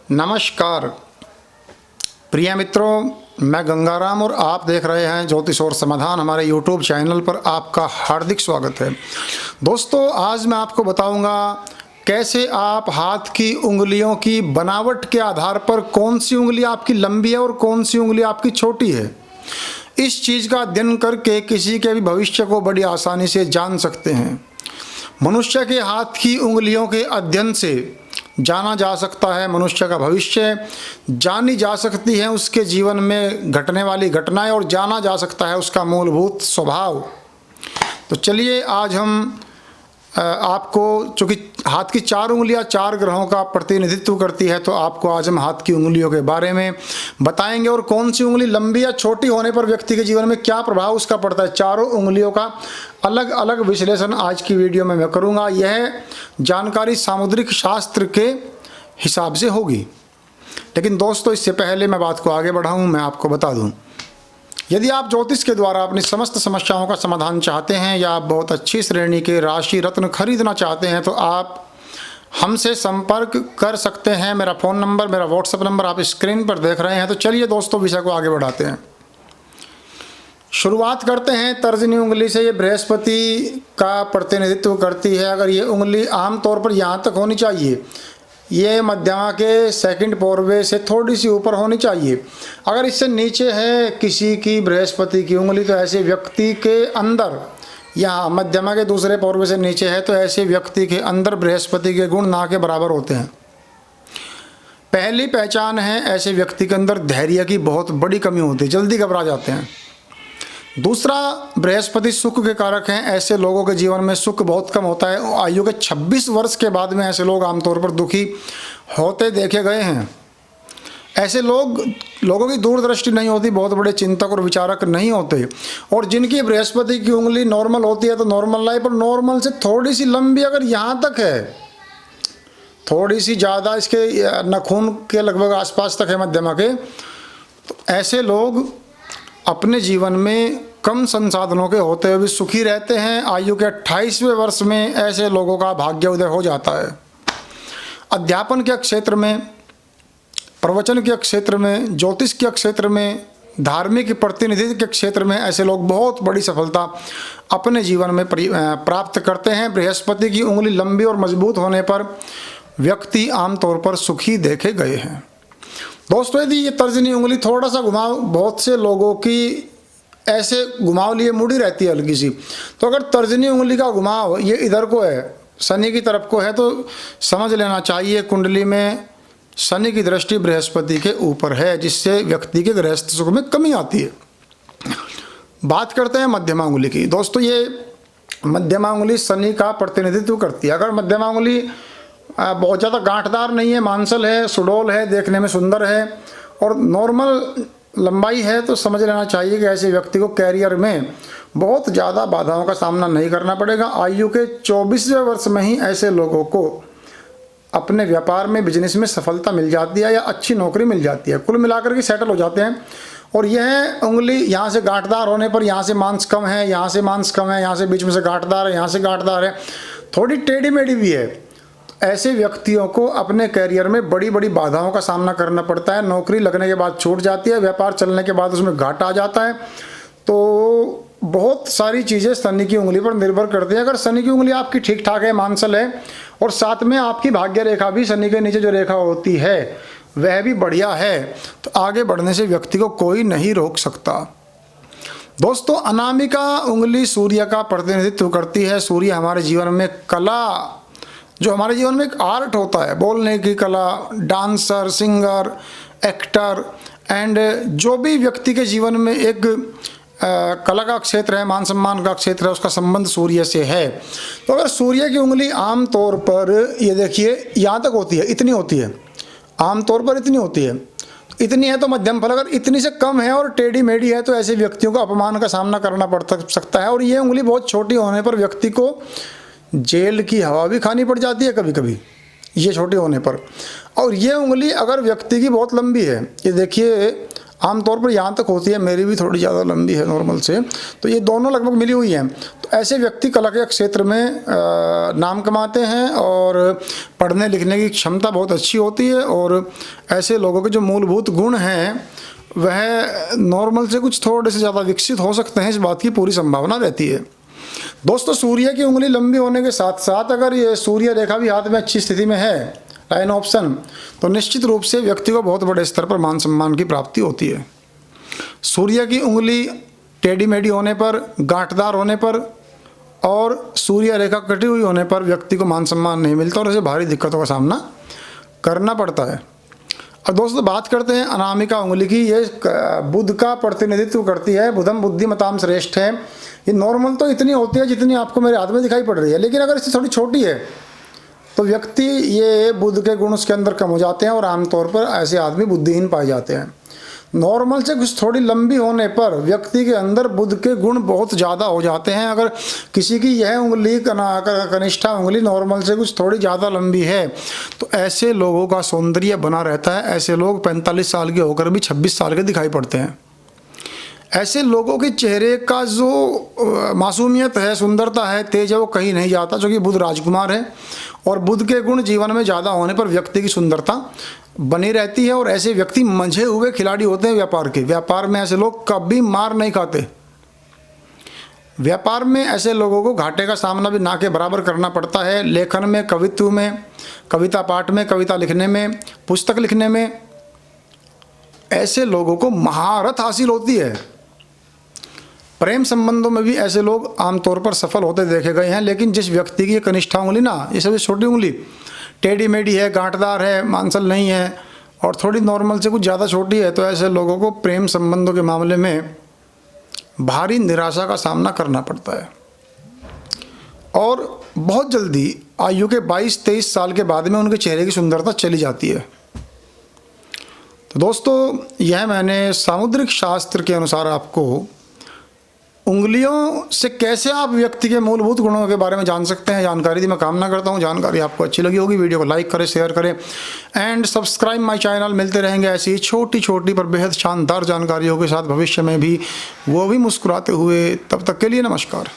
नमस्कार प्रिय मित्रों, मैं गंगाराम और आप देख रहे हैं ज्योतिष और समाधान। हमारे YouTube चैनल पर आपका हार्दिक स्वागत है। दोस्तों, आज मैं आपको बताऊंगा कैसे आप हाथ की उंगलियों की बनावट के आधार पर कौन सी उंगली आपकी लंबी है और कौन सी उंगली आपकी छोटी है। इस चीज़ का अध्ययन करके किसी के भी भविष्य को बड़ी आसानी से जान सकते हैं। मनुष्य के हाथ की उंगलियों के अध्ययन से जाना जा सकता है मनुष्य का भविष्य, जानी जा सकती है उसके जीवन में घटने वाली घटनाएं और जाना जा सकता है उसका मूलभूत स्वभाव। तो चलिए आज हम आपको, चूँकि हाथ की 4 उंगलियां 4 ग्रहों का प्रतिनिधित्व करती है, तो आपको आज हम हाथ की उंगलियों के बारे में बताएंगे और कौन सी उंगली लंबी या छोटी होने पर व्यक्ति के जीवन में क्या प्रभाव उसका पड़ता है। चारों उंगलियों का अलग अलग विश्लेषण आज की वीडियो में मैं करूंगा। यह जानकारी सामुद्रिक शास्त्र के हिसाब से होगी। लेकिन दोस्तों, इससे पहले मैं बात को आगे बढ़ाऊँ, मैं आपको बता दूँ, यदि आप ज्योतिष के द्वारा अपनी समस्त समस्याओं का समाधान चाहते हैं या आप बहुत अच्छी श्रेणी के राशि रत्न खरीदना चाहते हैं, तो आप हमसे संपर्क कर सकते हैं। मेरा फ़ोन नंबर, मेरा व्हाट्सएप नंबर आप स्क्रीन पर देख रहे हैं। तो चलिए दोस्तों, विषय को आगे बढ़ाते हैं। शुरुआत करते हैं तर्जनी उंगली से। ये बृहस्पति का प्रतिनिधित्व करती है। अगर ये उंगली आमतौर पर यहाँ तक होनी चाहिए, ये मध्यमा के सेकंड पोरवे से थोड़ी सी ऊपर होनी चाहिए। अगर इससे नीचे है किसी की बृहस्पति की उंगली, तो ऐसे व्यक्ति के अंदर, यहाँ मध्यमा के दूसरे पोरवे से नीचे है, तो ऐसे व्यक्ति के अंदर बृहस्पति के गुण ना के बराबर होते हैं। पहली पहचान है, ऐसे व्यक्ति के अंदर धैर्य की बहुत बड़ी कमी होती है, जल्दी घबरा जाते हैं। दूसरा, बृहस्पति सुख के कारक हैं। ऐसे लोगों के जीवन में सुख बहुत कम होता है। आयु के 26 वर्ष के बाद में ऐसे लोग आमतौर पर दुखी होते देखे गए हैं। ऐसे लोगों की दूरदृष्टि नहीं होती, बहुत बड़े चिंतक और विचारक नहीं होते। और जिनकी बृहस्पति की उंगली नॉर्मल होती है, तो नॉर्मल लाइफ और नॉर्मल से थोड़ी सी लंबी अगर यहाँ तक है, थोड़ी सी ज़्यादा, इसके नाखून के लगभग आसपास तक है मध्यमा के, तो ऐसे लोग अपने जीवन में कम संसाधनों के होते हुए भी सुखी रहते हैं। आयु के 28वें वर्ष में ऐसे लोगों का भाग्योदय हो जाता है। अध्यापन के क्षेत्र में, प्रवचन के क्षेत्र में, ज्योतिष के क्षेत्र में, धार्मिक प्रतिनिधित्व के क्षेत्र में ऐसे लोग बहुत बड़ी सफलता अपने जीवन में प्राप्त करते हैं। बृहस्पति की उंगली लंबी और मजबूत होने पर व्यक्ति आमतौर पर सुखी देखे गए हैं। दोस्तों, यदि ये तर्जनी उंगली थोड़ा सा घुमाव, बहुत से लोगों की ऐसे घुमाव लिए मुड़ी रहती है हल्की सी, तो अगर तर्जनी उंगली का घुमाव ये इधर को है, शनि की तरफ को है, तो समझ लेना चाहिए कुंडली में शनि की दृष्टि बृहस्पति के ऊपर है, जिससे व्यक्ति के गृहस्थ सुख में कमी आती है। बात करते हैं मध्यमा उंगली की। दोस्तों, ये मध्यमा उंगली शनि का प्रतिनिधित्व करती है। अगर मध्यमा उंगली बहुत ज़्यादा गांठदार नहीं है, मांसल है, सुडौल है, देखने में सुंदर है और नॉर्मल लंबाई है, तो समझ लेना चाहिए कि ऐसे व्यक्ति को कैरियर में बहुत ज़्यादा बाधाओं का सामना नहीं करना पड़ेगा। आयु के 24वें वर्ष में ही ऐसे लोगों को अपने व्यापार में, बिजनेस में सफलता मिल जाती है या अच्छी नौकरी मिल जाती है। कुल मिलाकर के सेटल हो जाते हैं। और यह उंगली यहाँ से गांठदार होने पर, यहाँ से मांस कम है, यहाँ से मांस कम है, यहाँ से बीच में से गांठदार है, यहाँ से गांठदार है, थोड़ी टेढ़ी मेढ़ी भी है, ऐसे व्यक्तियों को अपने करियर में बड़ी बड़ी बाधाओं का सामना करना पड़ता है। नौकरी लगने के बाद छूट जाती है, व्यापार चलने के बाद उसमें घाटा आ जाता है। तो बहुत सारी चीज़ें शनि की उंगली पर निर्भर करती हैं। अगर शनि की उंगली आपकी ठीक ठाक है, मांसल है, और साथ में आपकी भाग्य रेखा भी शनि के नीचे जो रेखा होती है वह भी बढ़िया है, तो आगे बढ़ने से व्यक्ति को कोई नहीं रोक सकता। दोस्तों, अनामिका उंगली सूर्य का प्रतिनिधित्व करती है। सूर्य हमारे जीवन में कला, जो हमारे जीवन में एक आर्ट होता है, बोलने की कला, डांसर, सिंगर, एक्टर एंड जो भी व्यक्ति के जीवन में एक कला का क्षेत्र है, मान सम्मान का क्षेत्र है, उसका संबंध सूर्य से है। तो अगर सूर्य की उंगली आम तौर पर, ये देखिए, यहाँ तक होती है, इतनी होती है, आम तौर पर इतनी होती है, इतनी है तो मध्यम फल। अगर इतनी से कम है और टेढ़ी मेढ़ी है, तो ऐसे व्यक्तियों को अपमान का सामना करना पड़ सकता है। और ये उंगली बहुत छोटी होने पर व्यक्ति को जेल की हवा भी खानी पड़ जाती है कभी कभी, ये छोटी होने पर। और ये उंगली अगर व्यक्ति की बहुत लंबी है, ये देखिए, आमतौर पर यहाँ तक होती है, मेरी भी थोड़ी ज़्यादा लंबी है नॉर्मल से, तो ये दोनों लगभग मिली हुई हैं। तो ऐसे व्यक्ति कला के क्षेत्र में नाम कमाते हैं और पढ़ने लिखने की क्षमता बहुत अच्छी होती है, और ऐसे लोगों के जो मूलभूत गुण हैं वह नॉर्मल से कुछ थोड़े से ज़्यादा विकसित हो सकते हैं, इस बात की पूरी संभावना रहती है। दोस्तों, सूर्य की उंगली लंबी होने के साथ साथ अगर ये सूर्य रेखा भी हाथ में अच्छी स्थिति में है, लाइन ऑप्शन, तो निश्चित रूप से व्यक्ति को बहुत बड़े स्तर पर मान सम्मान की प्राप्ति होती है। सूर्य की उंगली टेढ़ी मेढ़ी होने पर, गांठदार होने पर और सूर्य रेखा कटी हुई होने पर व्यक्ति को मान सम्मान नहीं मिलता और उसे भारी दिक्कतों का सामना करना पड़ता है। अब दोस्तों, बात करते हैं अनामिका उंगली की। ये बुध का प्रतिनिधित्व करती है। बुधम बुद्धिमताम श्रेष्ठ है। ये नॉर्मल तो इतनी होती है जितनी आपको मेरे हाथ में दिखाई पड़ रही है, लेकिन अगर इससे थोड़ी छोटी है तो व्यक्ति, ये बुध के गुण उसके अंदर कम हो जाते हैं और आमतौर पर ऐसे आदमी बुद्धिहीन पाए जाते हैं। नॉर्मल से कुछ थोड़ी लंबी होने पर व्यक्ति के अंदर बुध के गुण बहुत ज़्यादा हो जाते हैं। अगर किसी की यह उंगली कनिष्ठा उंगली नॉर्मल से कुछ थोड़ी ज़्यादा लंबी है तो ऐसे लोगों का सौंदर्य बना रहता है। ऐसे लोग 45 साल के होकर भी 26 साल के दिखाई पड़ते हैं। ऐसे लोगों के चेहरे का जो मासूमियत है, सुंदरता है, तेज है, वो कहीं नहीं जाता, क्योंकि बुध राजकुमार है और बुध के गुण जीवन में ज़्यादा होने पर व्यक्ति की सुंदरता बनी रहती है। और ऐसे व्यक्ति मंझे हुए खिलाड़ी होते हैं व्यापार के। व्यापार में ऐसे लोग कभी मार नहीं खाते। व्यापार में ऐसे लोगों को घाटे का सामना भी ना के बराबर करना पड़ता है। लेखन में, कवित्व में, कविता पाठ में, कविता लिखने में, पुस्तक लिखने में ऐसे लोगों को महारत हासिल होती है। प्रेम संबंधों में भी ऐसे लोग आमतौर पर सफल होते देखे गए हैं। लेकिन जिस व्यक्ति की ये कनिष्ठा उंगली ना, ये सबसे छोटी उंगली टेढ़ी मेढ़ी है, गांठदार है, मांसल नहीं है और थोड़ी नॉर्मल से कुछ ज़्यादा छोटी है, तो ऐसे लोगों को प्रेम संबंधों के मामले में भारी निराशा का सामना करना पड़ता है और बहुत जल्दी आयु के 22-23 साल के बाद में उनके चेहरे की सुंदरता चली जाती है। तो दोस्तों, यह मैंने सामुद्रिक शास्त्र के अनुसार आपको उंगलियों से कैसे आप व्यक्ति के मूलभूत गुणों के बारे में जान सकते हैं जानकारी दी। मैं कामना करता हूँ जानकारी आपको अच्छी लगी होगी। वीडियो को लाइक करें, शेयर करें एंड सब्सक्राइब माय चैनल। मिलते रहेंगे ऐसी छोटी छोटी पर बेहद शानदार जानकारियों के साथ भविष्य में भी, वो भी मुस्कुराते हुए। तब तक के लिए नमस्कार।